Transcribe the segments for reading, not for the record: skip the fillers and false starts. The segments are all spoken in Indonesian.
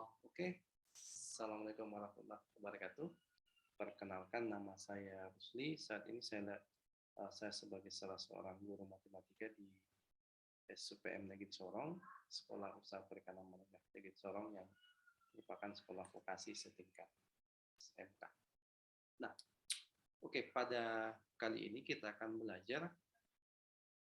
Oke, Assalamualaikum warahmatullahi wabarakatuh. Perkenalkan, nama saya Rusli. Saat ini saya sebagai salah seorang guru matematika di SUPM Negeri Sorong, Sekolah Usaha Perikanan Menengah Negeri Sorong yang merupakan sekolah vokasi setingkat SMK. Nah, oke, pada kali ini kita akan belajar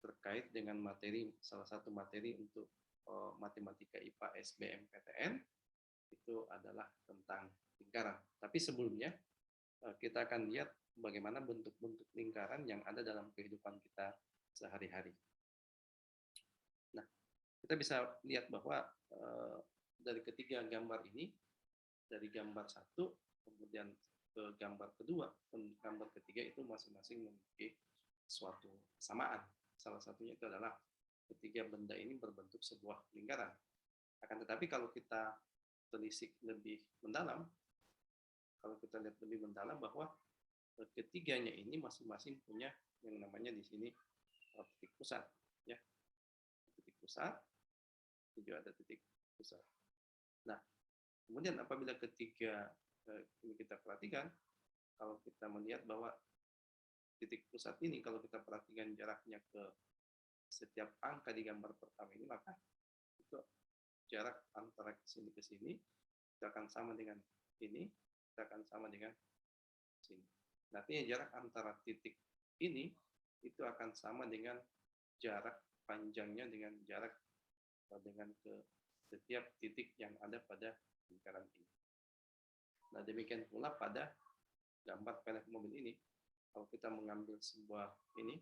terkait dengan salah satu materi untuk matematika IPA SBMPTN, itu adalah tentang lingkaran. Tapi sebelumnya kita akan lihat bagaimana bentuk-bentuk lingkaran yang ada dalam kehidupan kita sehari-hari. Nah, kita bisa lihat bahwa dari ketiga gambar ini, dari gambar satu, kemudian ke gambar kedua, dan gambar ketiga itu masing-masing memiliki suatu kesamaan. Salah satunya itu adalah ketiga benda ini berbentuk sebuah lingkaran. Akan tetapi kalau kita telisik lebih mendalam, kalau kita lihat lebih mendalam bahwa ketiganya ini masing-masing punya yang namanya di sini titik pusat, ya, titik pusat, juga ada titik pusat. Nah, kemudian apabila ketiga ini kita perhatikan, kalau kita melihat bahwa titik pusat ini, kalau kita perhatikan jaraknya ke setiap angka di gambar pertama ini, maka itu jarak antara sini ke sini itu akan sama dengan ini, itu akan sama dengan sini. Artinya jarak antara titik ini itu akan sama dengan jarak panjangnya dengan jarak dengan ke setiap titik yang ada pada lingkaran ini. Nah, demikian pula pada gambar pelek mobil ini. Kalau kita mengambil sebuah ini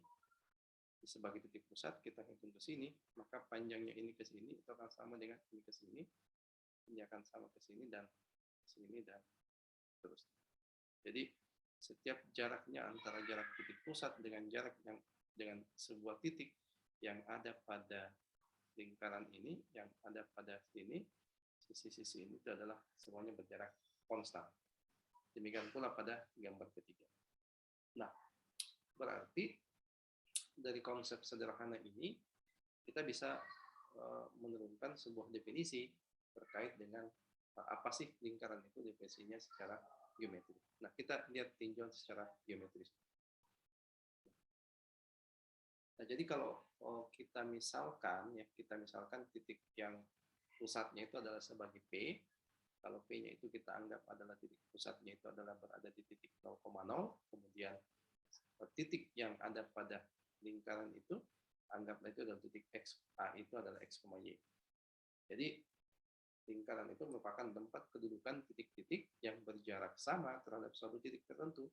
sebagai titik pusat, kita hitung ke sini, maka panjangnya ini ke sini itu akan sama dengan ini ke sini, ini akan sama ke sini dan sini dan terusnya. Jadi setiap jaraknya antara jarak titik pusat dengan jarak yang dengan sebuah titik yang ada pada lingkaran ini, yang ada pada sini, sisi-sisi ini itu adalah semuanya berjarak konstan. Demikian pula pada gambar ketiga. Nah, berarti dari konsep sederhana ini kita bisa menurunkan sebuah definisi terkait dengan apa sih lingkaran itu, definisinya secara geometri. Nah, kita lihat tinjauan secara geometris. Nah, jadi kalau kita misalkan titik yang pusatnya itu adalah sebagai P, kalau P-nya itu kita anggap adalah titik pusatnya itu adalah berada di titik 0,0, kemudian titik yang ada pada lingkaran itu anggaplah itu adalah titik X, A itu adalah X, Y. Jadi lingkaran itu merupakan tempat kedudukan titik-titik yang berjarak sama terhadap suatu titik tertentu.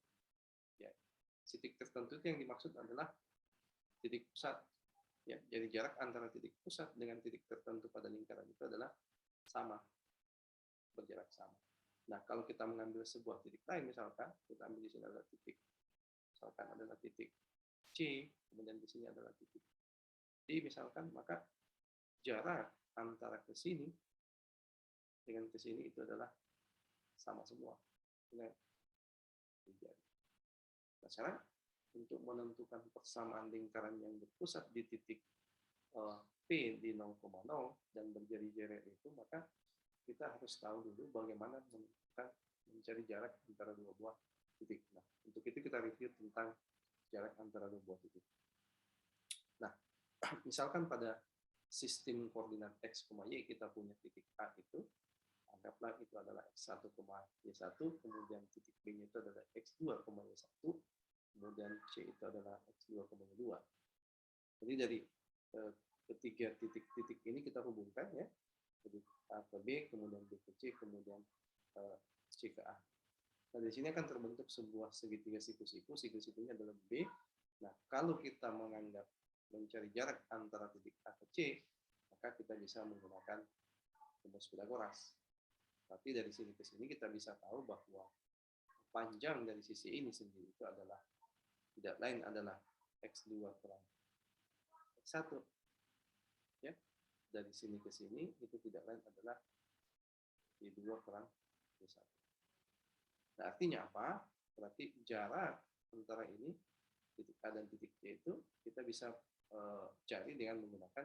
Ya, titik tertentu itu yang dimaksud adalah titik pusat. Ya, jadi jarak antara titik pusat dengan titik tertentu pada lingkaran itu adalah sama, berjarak sama. Nah, kalau kita mengambil sebuah titik lain, misalkan kita ambil di sini adalah titik, misalkan adalah titik C, kemudian di sini adalah titik D, misalkan, maka jarak antara ke sini dengan ke sini itu adalah sama semua. Nah, sekarang untuk menentukan persamaan lingkaran yang berpusat di titik P di 0,0 dan berjari-jari itu, maka kita harus tahu dulu bagaimana mencari jarak antara dua buah titik. Nah, untuk itu kita review tentang jarak antara dua buah titik. Nah, misalkan pada sistem koordinat X, Y kita punya titik A itu, anggaplah itu adalah X1, Y1, kemudian titik B-nya itu adalah X2, Y1, kemudian C itu adalah X2, Y2. Jadi dari ketiga titik-titik ini kita hubungkan, ya. Jadi A ke B, kemudian B ke C, kemudian C ke A. Nah, di sini akan terbentuk sebuah segitiga siku-siku, siku-sikunya adalah B. Nah, kalau kita menganggap mencari jarak antara titik A ke C, maka kita bisa menggunakan rumus Pythagoras. Tapi dari sini ke sini kita bisa tahu bahwa panjang dari sisi ini sendiri itu adalah tidak lain adalah X2 kurang X1. Ya. Dari sini ke sini itu tidak lain adalah Y2 kurang Y1. Nah, artinya apa? Berarti jarak antara ini, titik A dan titik C itu kita bisa cari dengan menggunakan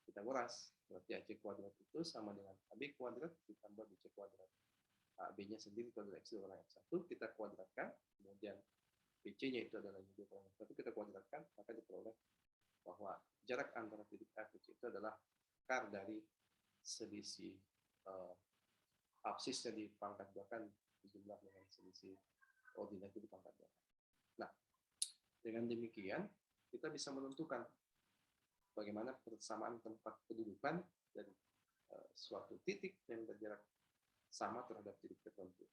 Pitagoras. Berarti AC kuadrat itu sama dengan AB kuadrat ditambah BC kuadrat. AB-nya sendiri itu adalah X dikurang X1, kita kuadratkan, kemudian BC-nya itu adalah Y dikurang X1, kita kuadratkan, maka diperoleh bahwa jarak antara titik A ke C itu adalah akar dari selisih absisnya dipangkat 2 kan dijumlah dengan selisih ordinat itu dipangkat 2. Nah, dengan demikian kita bisa menentukan bagaimana persamaan tempat kedudukan dari suatu titik yang berjarak sama terhadap titik tertentu.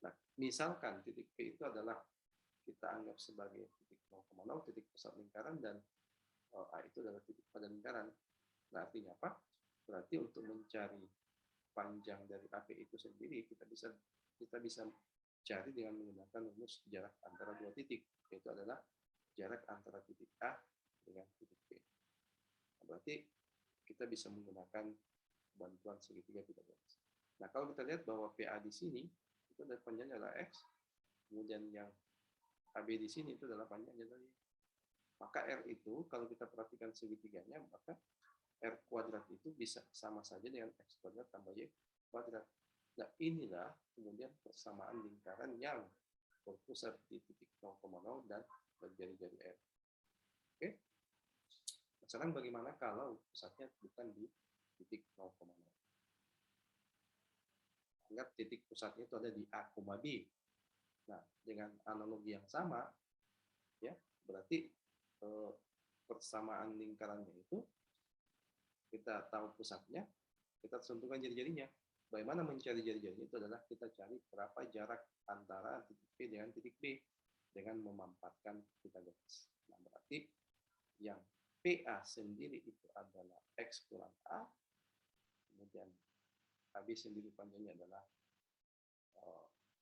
Nah, misalkan titik P itu adalah kita anggap sebagai titik 0,0, titik pusat lingkaran, dan A itu adalah titik pada lingkaran. Nah, artinya apa? Berarti untuk mencari panjang dari AP itu sendiri, kita bisa cari dengan menggunakan rumus jarak antara dua titik, yaitu adalah jarak antara titik A dengan titik P. Nah, berarti kita bisa menggunakan bantuan segitiga Pitagoras. Nah, kalau kita lihat bahwa PA di sini itu adalah panjangnya adalah X, kemudian yang AB di sini itu adalah panjangnya adalah Y. Maka R itu kalau kita perhatikan segitiganya, maka R kuadrat itu bisa sama saja dengan X kuadrat tambah Y kuadrat. Nah, inilah kemudian persamaan lingkaran yang berpusat di titik 0,0 dan berjari-jari R. Oke? Sekarang bagaimana kalau pusatnya bukan di titik 0,0? Anggap titik pusatnya itu ada di A, B. Nah, dengan analogi yang sama, ya berarti persamaan lingkarannya itu kita tahu pusatnya, kita tentukan jari-jarinya. Bagaimana mencari jari-jarinya itu adalah kita cari berapa jarak antara titik P dengan titik B dengan memanfaatkan Pitagoras. Nah, berarti yang PA sendiri itu adalah X kurang A, kemudian AB sendiri panjangnya adalah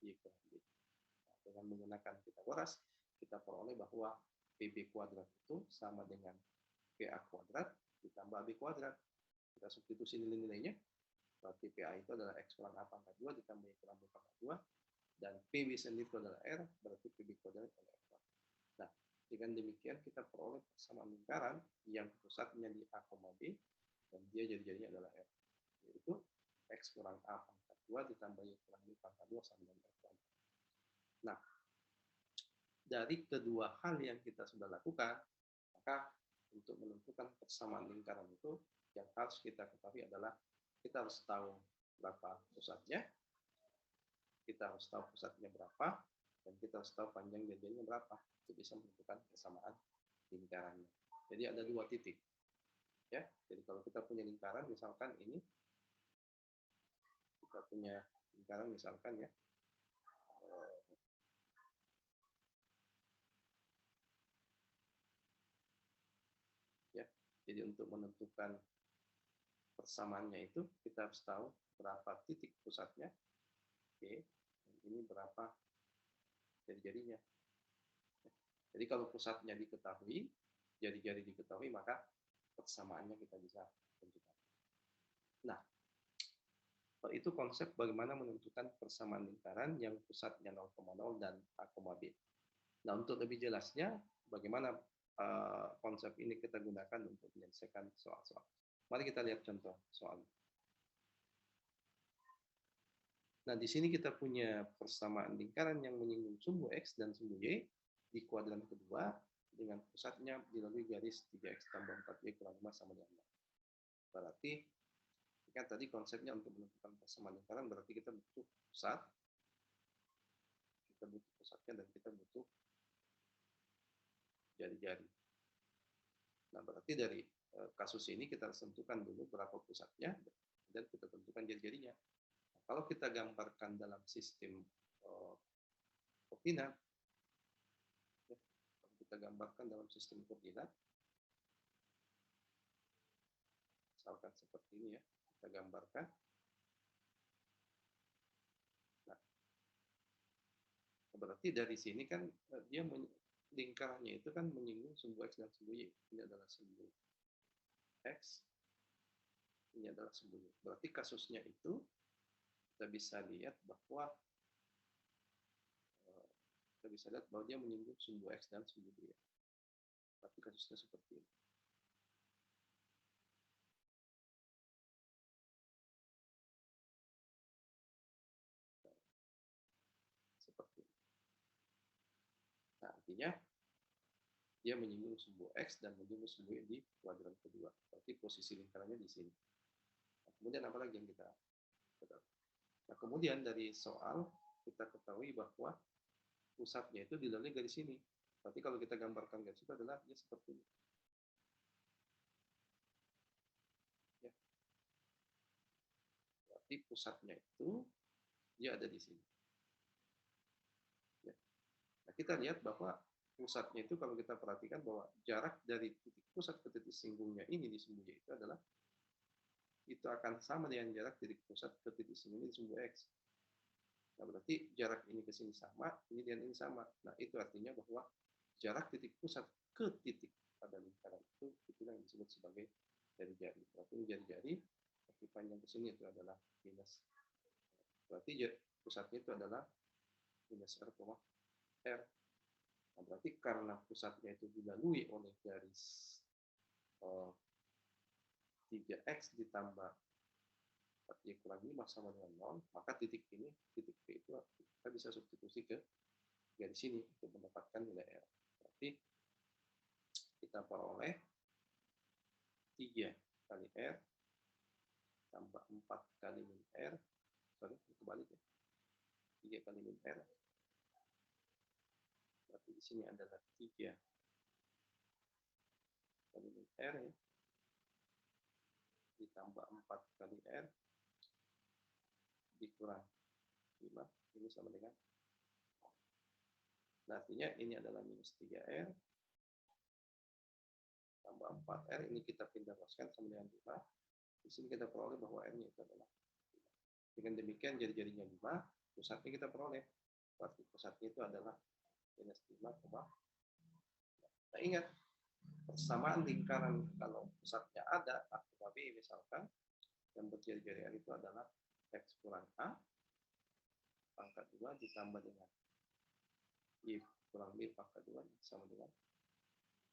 Y kurang B. Nah, dengan menggunakan Pitagoras, kita peroleh bahwa PB kuadrat itu sama dengan PA kuadrat ditambah AB kuadrat. Kita substitusi nilai-nilainya, berarti PA itu adalah X kurang A pangkat 2 ditambah Y kurang B pangkat 2, dan PB sendiri itu adalah R, berarti PB kuadrat adalah R. Nah, dengan demikian kita peroleh persamaan lingkaran yang pusatnya di A, B, dan dia jari-jarinya adalah R, yaitu X kurang A pangkat 2 ditambah Y kurang B pangkat 2 sama dengan R kuadrat. Nah, dari kedua hal yang kita sudah lakukan, maka untuk menentukan persamaan lingkaran itu yang harus kita ketahui adalah kita harus tahu berapa pusatnya, kita harus tahu pusatnya berapa, dan kita harus tahu panjang jari-jarinya berapa untuk bisa menentukan persamaan lingkarannya. Jadi ada dua titik, ya. Jadi kalau kita punya lingkaran, misalkan ini, kita punya lingkaran misalkan ya, jadi untuk menentukan persamaannya itu kita harus tahu berapa titik pusatnya, oke, dan ini berapa jari-jarinya. Jadi kalau pusatnya diketahui, jari-jari diketahui, maka persamaannya kita bisa tentukan. Nah, itu konsep bagaimana menentukan persamaan lingkaran yang pusatnya 0,0 dan A, B. Nah, untuk lebih jelasnya, bagaimana konsep ini kita gunakan untuk menyelesaikan soal-soal. Mari kita lihat contoh soal. Nah, di sini kita punya persamaan lingkaran yang menyinggung sumbu X dan sumbu Y di kuadran kedua dengan pusatnya dilalui garis 3X tambah 4Y kurang 5 sama dengan 0. Berarti, kan tadi konsepnya untuk menentukan persamaan lingkaran, berarti kita butuh pusat, kita butuh pusatnya, dan kita butuh jari-jari. Nah, berarti dari kasus ini kita tentukan dulu berapa pusatnya, dan kita tentukan jari-jarinya. Nah, kalau kita gambarkan dalam sistem koordinat, ya, kalau kita gambarkan dalam sistem koordinat, misalkan seperti ini ya, kita gambarkan. Nah, berarti dari sini kan dia lingkarannya itu kan menyinggung sumbu X dan sumbu Y. Ini adalah sumbu X, ini adalah sumbu Y. Berarti kasusnya itu kita bisa lihat bahwa dia menyinggung sumbu X dan sumbu Y. Berarti kasusnya seperti ini. Artinya dia menyinggung sumbu X dan menyinggung sumbu Y di kuadran kedua. Berarti posisi lingkarannya di sini. Nah, kemudian apa lagi yang kita ketahui? Nah, kemudian dari soal kita ketahui bahwa pusatnya itu dilalui garis sini. Berarti kalau kita gambarkan garis itu adalah dia seperti ini. Ya. Berarti pusatnya itu dia ada di sini. Ya. Nah, kita lihat bahwa pusatnya itu kalau kita perhatikan bahwa jarak dari titik pusat ke titik singgungnya ini di sumbu Y itu adalah itu akan sama dengan jarak titik pusat ke titik singgung di sumbu X. Nah, berarti jarak ini ke sini sama, ini dan ini sama. Nah, itu artinya bahwa jarak titik pusat ke titik pada lingkaran itu yang disebut sebagai jari-jari. Berarti jari-jari, kaki panjang ke sini itu adalah minus. Berarti pusatnya itu adalah minus R, R. Nah, berarti karena pusatnya itu dilalui oleh garis 3X ditambah 4Y kurang 5 sama dengan 0, maka titik ini, titik P itu kita bisa substitusi ke garis sini untuk mendapatkan nilai R. Berarti kita peroleh 3 kali R tambah 4 kali min R, sorry, kebalik ya, 3 kali min R, berarti di sini adalah 3 kali min R ya, ditambah 4 kali R, dikurang 5, ini sama dengan, nah, artinya ini adalah minus 3R, tambah 4R, ini kita pindah ruaskan sama dengan 5, di sini kita peroleh bahwa R-nya itu adalah 5. Dengan demikian jari-jarinya 5, pusatnya kita peroleh. Berarti pusatnya itu adalah minus 5, nah, ingat, persamaan lingkaran kalau pusatnya ada, A, B misalkan, yang berjari-jari R itu adalah X kurang A, pangkat 2 ditambah dengan Y kurang B pangkat 2, sama dengan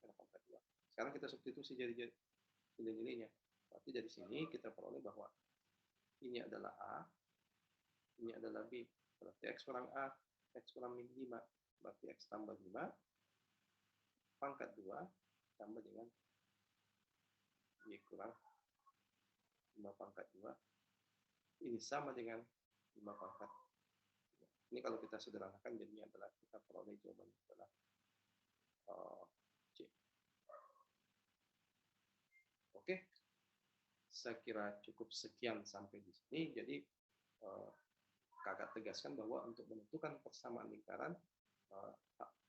R pangkat 2. Sekarang kita substitusi jari-jari nilai-nilainya. Berarti dari sini kita peroleh bahwa ini adalah A, ini adalah B. Berarti X kurang A, X kurang min 5. Berarti X tambah 5, pangkat 2, tambah dengan Y kurang 5 pangkat 2. Ini sama dengan 5 pangkat 2. Ini kalau kita sederhanakan, jadinya adalah kita peroleh jawaban adalah C. Oke, saya kira cukup sekian sampai di sini. Jadi kakak tegaskan bahwa untuk menentukan persamaan lingkaran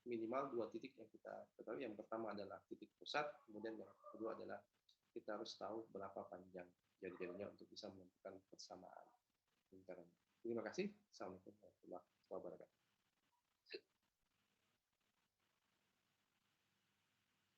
minimal 2 titik yang kita ketahui. Yang pertama adalah titik pusat, kemudian yang kedua adalah kita harus tahu berapa panjang jari-jarinya untuk bisa menentukan persamaan lingkaran. Terima kasih. Assalamualaikum warahmatullahi wabarakatuh.